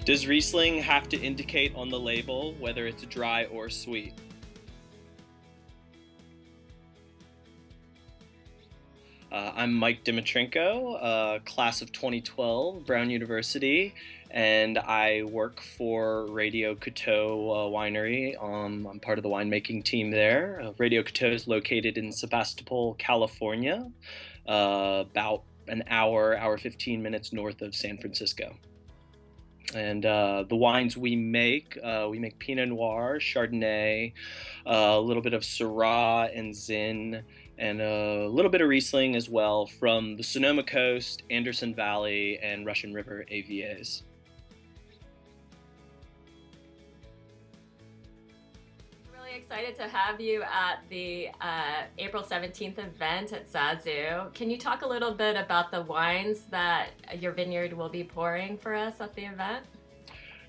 Does Riesling have to indicate on the label whether it's dry or sweet? I'm Mike Dmytrenko, class of 2012, Brown University, and I work for Radio Coteau Winery. I'm part of the winemaking team there. Radio Coteau is located in Sebastopol, California, about an hour 15 minutes north of San Francisco. And the wines we make Pinot Noir, Chardonnay, a little bit of Syrah and Zin, and a little bit of Riesling as well from the Sonoma Coast, Anderson Valley, and Russian River AVAs. Really excited to have you at the April 17th event at Zazu. Can you talk a little bit about the wines that your vineyard will be pouring for us at the event?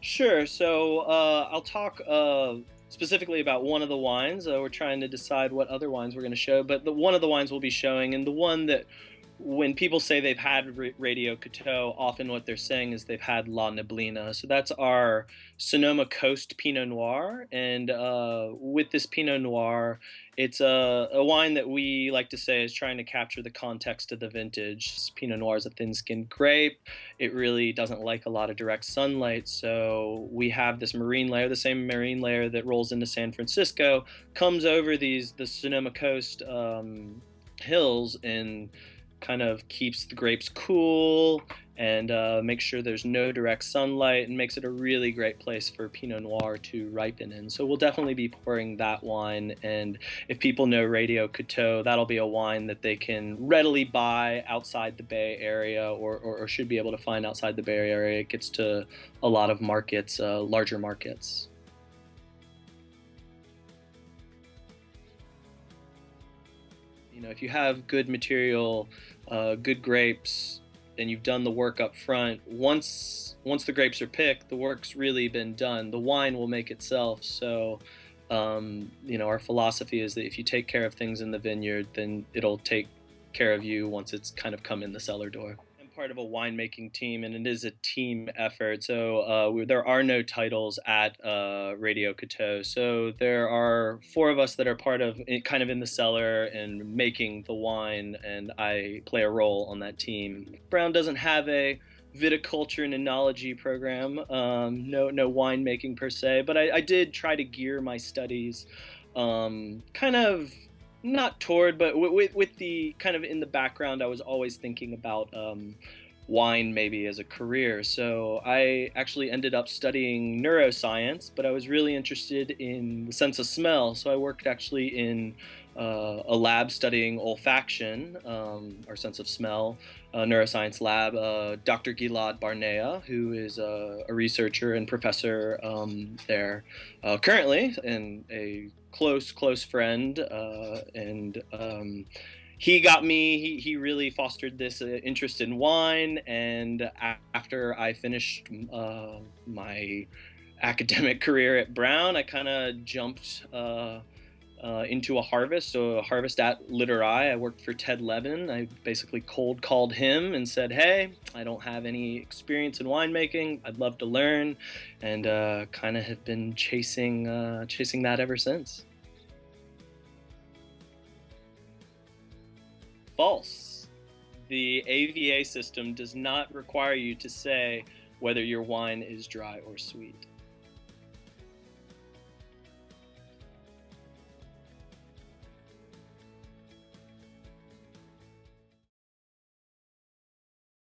Sure. So I'll talk specifically about one of the wines. We're trying to decide what other wines we're going to show, but one of the wines we'll be showing, and the one that when people say they've had Radio Coteau, often what they're saying is they've had La Neblina. So that's our Sonoma Coast Pinot Noir. And with this Pinot Noir, it's a wine that we like to say is trying to capture the context of the vintage. Pinot Noir is a thin-skinned grape. It really doesn't like a lot of direct sunlight. So we have this marine layer, the same marine layer that rolls into San Francisco, comes over the Sonoma Coast hills and kind of keeps the grapes cool and makes sure there's no direct sunlight and makes it a really great place for Pinot Noir to ripen in. So we'll definitely be pouring that wine, and if people know Radio Coteau, that'll be a wine that they can readily buy outside the Bay Area or should be able to find outside the Bay Area. It gets to a lot of markets, larger markets. You know, if you have good material, good grapes, and you've done the work up front, once the grapes are picked, the work's really been done. The wine will make itself. So, you know, our philosophy is that if you take care of things in the vineyard, then it'll take care of you once it's kind of come in the cellar door. I'm part of a winemaking team, and it is a team effort. So there are no titles at Radio Coteau. So there are 4 of us that are part of it, kind of in the cellar and making the wine, and I play a role on that team. Brown doesn't have a viticulture and enology program, no winemaking per se, but I did try to gear my studies kind of not toward, but with the kind of in the background, I was always thinking about wine maybe as a career. So I actually ended up studying neuroscience, but I was really interested in the sense of smell. So I worked actually in a lab studying olfaction, our sense of smell, neuroscience lab. Dr. Gilad Barnea, who is a researcher and professor there currently, and a close friend, and he got me, he really fostered this interest in wine, and after I finished my academic career at Brown, I kind of jumped into a harvest. So a harvest at Literai. I worked for Ted Levin. I basically cold called him and said, hey, I don't have any experience in winemaking. I'd love to learn, and kind of have been chasing that ever since. False. The AVA system does not require you to say whether your wine is dry or sweet.